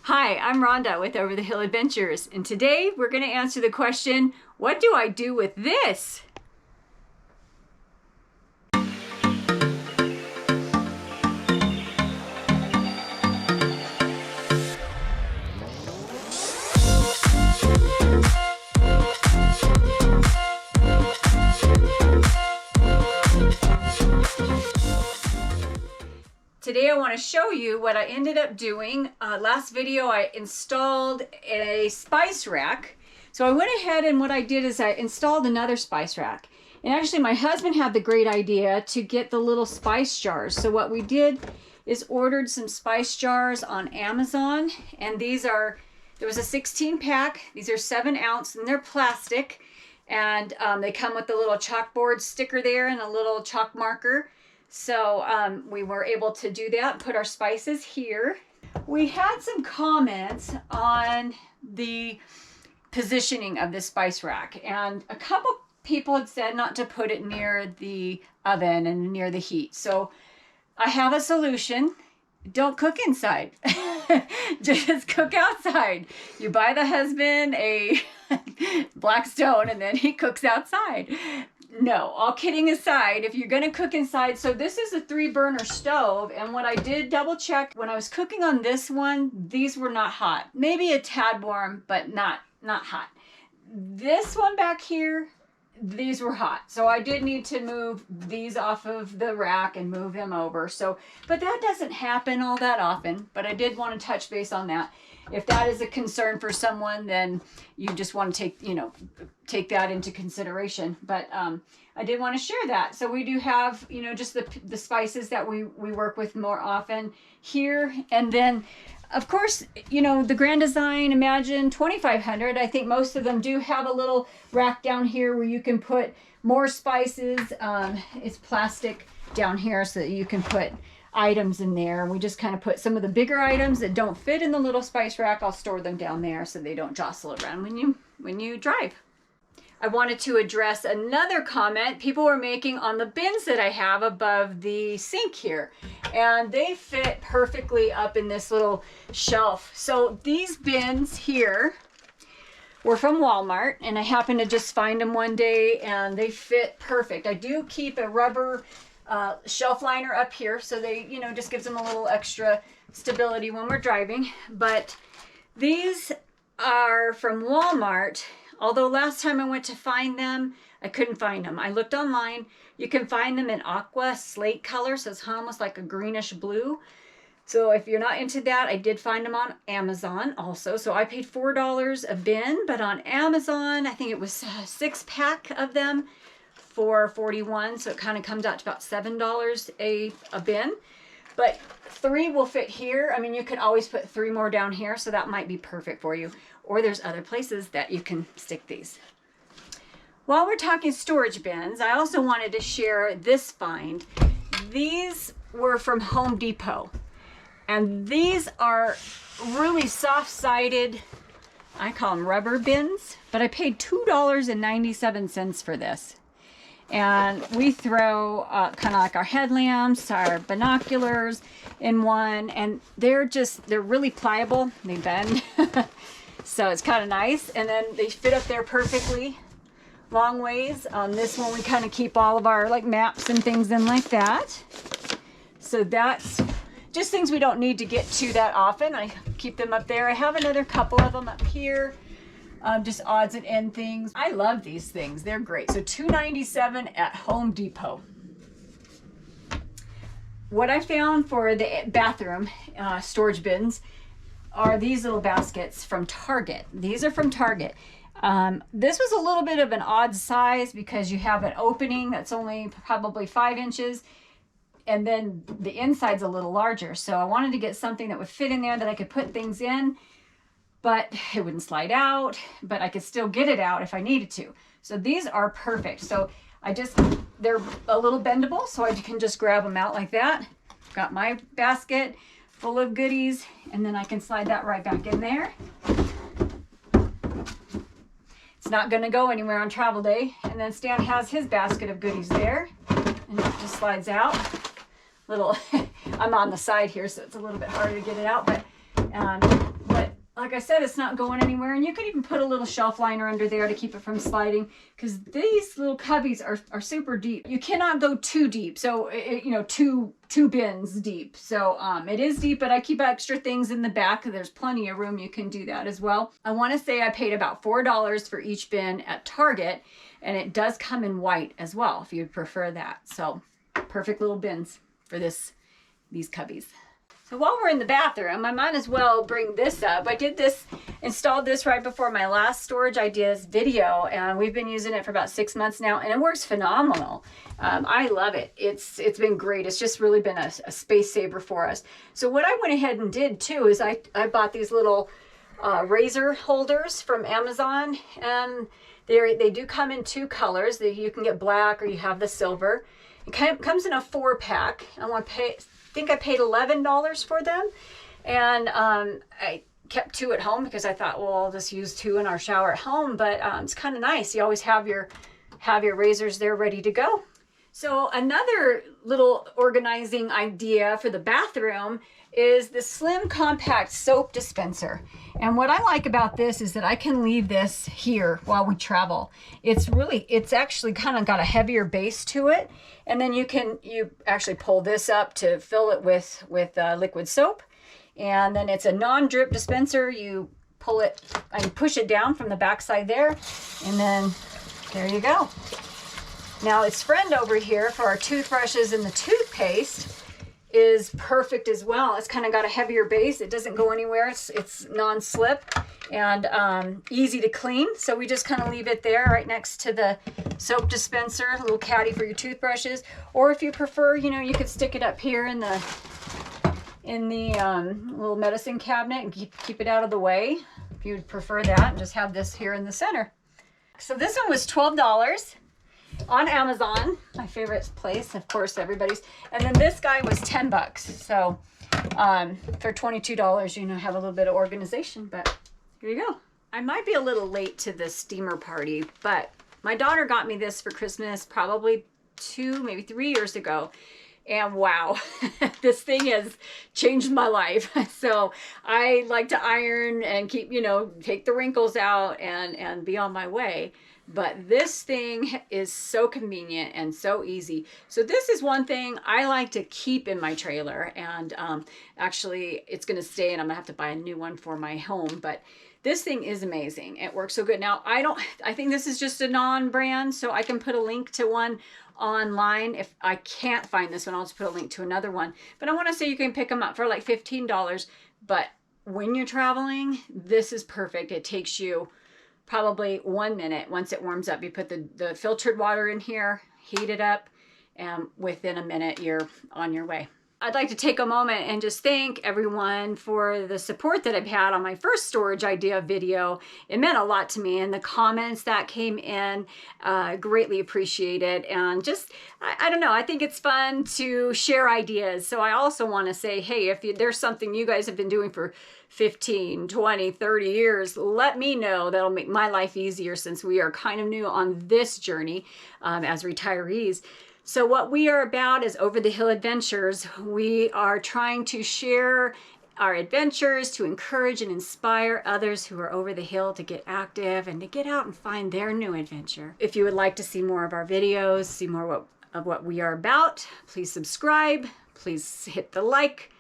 Hi, I'm Rhonda with Over the Hill Adventures, and today we're going to answer the question, what do I do with this? Today I want to show you what I ended up doing. Last video I installed a spice rack. So I went ahead and what I did is I installed another spice rack. And actually my husband had the great idea to get the little spice jars. So what we did is ordered some spice jars on Amazon. And these are, there was a 16 pack. These are 7 ounce and they're plastic. And they come with a little chalkboard sticker there and a little chalk marker. So we were able to do that, put our spices here. We had some comments on the positioning of the spice rack, and a couple people had said not to put it near the oven and near the heat. So I have a solution. Don't cook inside. Just cook outside. You buy the husband a black stone and then he cooks outside. No, all kidding aside, if you're going to cook inside, so this is a 3-burner stove, and what I did double check when I was cooking on this one, these were not hot. Maybe a tad warm, but not hot. This one back here, these were hot. So I did need to move these off of the rack and move them over. So, but that doesn't happen all that often, but I did want to touch base on that. If that is a concern for someone, then you just want to take that into consideration. But I did want to share that. So we do have, just the spices that we work with more often here. And then, of course, the Grand Design Imagine 2500, I think most of them do have a little rack down here where you can put more spices. It's plastic down here so that you can put items in there. We just kind of put some of the bigger items that don't fit in the little spice rack. I'll store them down there so they don't jostle around when you drive. I wanted to address another comment people were making on the bins that I have above the sink here, and they fit perfectly up in this little shelf. So these bins here were from Walmart, and I happened to just find them one day and they fit perfect. I do keep a rubber shelf liner up here, so they, just gives them a little extra stability when we're driving. But these are from Walmart, although last time I went to find them, I couldn't find them. I looked online. You can find them in aqua slate color, so it's almost like a greenish blue. So if you're not into that, I did find them on Amazon also. So I paid $4 a bin, but on Amazon, I think it was a 6-pack of them for $41, so it kind of comes out to about $7 a bin. But 3 will fit here. I mean, you can always put 3 more down here, so that might be perfect for you. Or there's other places that you can stick these. While we're talking storage bins, I also wanted to share this find. These were from Home Depot, and these are really soft-sided, I call them rubber bins, but I paid $2.97 for this. And we throw kind of like our headlamps, our binoculars in one, and they're really pliable. They bend, so it's kind of nice. And then they fit up there perfectly, long ways. On this one, we kind of keep all of our maps and things in like that. So that's just things we don't need to get to that often. I keep them up there. I have another couple of them up here. Just odds and end things. I love these things. They're great. So $2.97 at Home Depot. What I found for the bathroom storage bins are these little baskets from Target. These are from Target. This was a little bit of an odd size because you have an opening that's only probably 5 inches, and then the inside's a little larger. So I wanted to get something that would fit in there that I could put things in, but it wouldn't slide out, but I could still get it out if I needed to. So these are perfect. So they're a little bendable, so I can just grab them out like that. Got my basket full of goodies, and then I can slide that right back in there. It's not gonna go anywhere on travel day. And then Stan has his basket of goodies there, and it just slides out. I'm on the side here, so it's a little bit harder to get it out, but like I said, it's not going anywhere. And you could even put a little shelf liner under there to keep it from sliding, because these little cubbies are super deep. You cannot go too deep. So, you know, two bins deep. So it is deep, but I keep extra things in the back. There's plenty of room. You can do that as well. I want to say I paid about $4 for each bin at Target, and it does come in white as well if you prefer that. So perfect little bins for these cubbies. So while we're in the bathroom, I might as well bring this up. I installed this right before my last storage ideas video, and we've been using it for about 6 months now, and it works phenomenal. I love it. It's been great. It's just really been a space saver for us. So what I went ahead and did too is I bought these little razor holders from Amazon, and they do come in 2 colors. You can get black or you have the silver. It comes in a 4-pack. I think I paid $11 for them, and I kept 2 at home because I thought, well, I'll just use 2 in our shower at home. But it's kind of nice. You always have your razors there ready to go. So another little organizing idea for the bathroom is the slim compact soap dispenser. And what I like about this is that I can leave this here while we travel. It's actually kind of got a heavier base to it. And then you actually pull this up to fill it with liquid soap. And then it's a non-drip dispenser. You pull it and push it down from the backside there. And then there you go. Now its friend over here for our toothbrushes and the toothpaste is perfect as well. It's kind of got a heavier base. It doesn't go anywhere. It's non-slip and easy to clean. So we just kind of leave it there right next to the soap dispenser, a little caddy for your toothbrushes. Or if you prefer, you know, you could stick it up here in the little medicine cabinet and keep it out of the way if you'd prefer that, and just have this here in the center. So this one was $12 on Amazon, my favorite place, of course, everybody's. And then this guy was $10. So for $22, you know, have a little bit of organization, but here you go. I might be a little late to the steamer party, but my daughter got me this for Christmas probably 2, maybe 3 years ago. And wow, this thing has changed my life. So I like to iron and keep, you know, take the wrinkles out and be on my way. But this thing is so convenient and so easy. So this is one thing I like to keep in my trailer. And actually it's going to stay, and I'm going to have to buy a new one for my home. But this thing is amazing. It works so good. Now, I think this is just a non-brand, so I can put a link to one online. If I can't find this one, I'll just put a link to another one. But I want to say you can pick them up for like $15. But when you're traveling, this is perfect. It takes you probably 1 minute. Once it warms up, you put the filtered water in here, heat it up, and within a minute, you're on your way. I'd like to take a moment and just thank everyone for the support that I've had on my first storage idea video. It meant a lot to me, and the comments that came in, greatly appreciated. And just, I don't know, I think it's fun to share ideas. So I also want to say, hey, if there's something you guys have been doing for 15, 20, 30 years, let me know. That'll make my life easier, since we are kind of new on this journey as retirees. So what we are about is Over the Hill Adventures. We are trying to share our adventures to encourage and inspire others who are over the hill to get active and to get out and find their new adventure. If you would like to see more of our videos, see more of what we are about, please subscribe, please hit the like,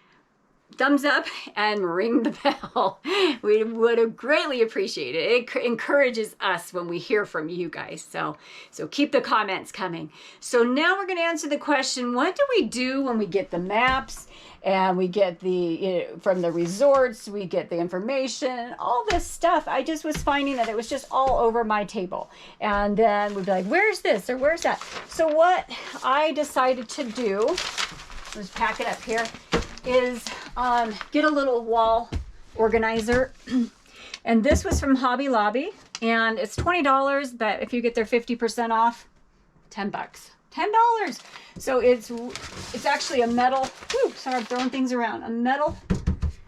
thumbs up, and ring the bell. We would have greatly appreciate it. It encourages us when we hear from you guys. So keep the comments coming. So now we're going to answer the question, what do we do when we get the maps and we get from the resorts, we get the information, all this stuff. I just was finding that it was just all over my table. And then we'd be like, where's this or where's that? So what I decided to do, let's pack it up here, is get a little wall organizer. And this was from Hobby Lobby, and it's $20, but if you get their 50% off, $10. $10. So it's actually a metal, sorry, I'm throwing things around, a metal.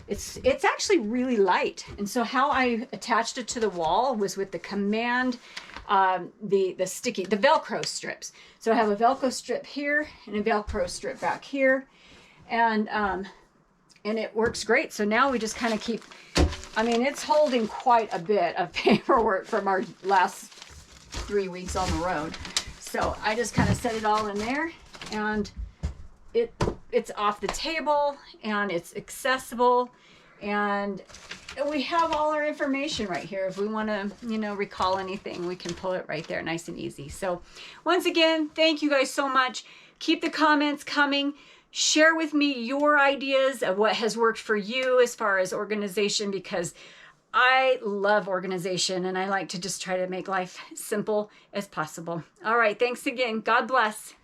It's actually really light. And so how I attached it to the wall was with the command, the Velcro strips. So I have a Velcro strip here and a Velcro strip back here. And it works great. So now we just kind of keep I mean, it's holding quite a bit of paperwork from our last 3 weeks on the road. So I just kind of set it all in there, and it's off the table, and it's accessible, and we have all our information right here. If we want to, you know, recall anything, we can pull it right there, nice and easy. So once again, thank you guys so much. Keep the comments coming. Share with me your ideas of what has worked for you as far as organization, because I love organization and I like to just try to make life simple as possible. All right, thanks again. God bless.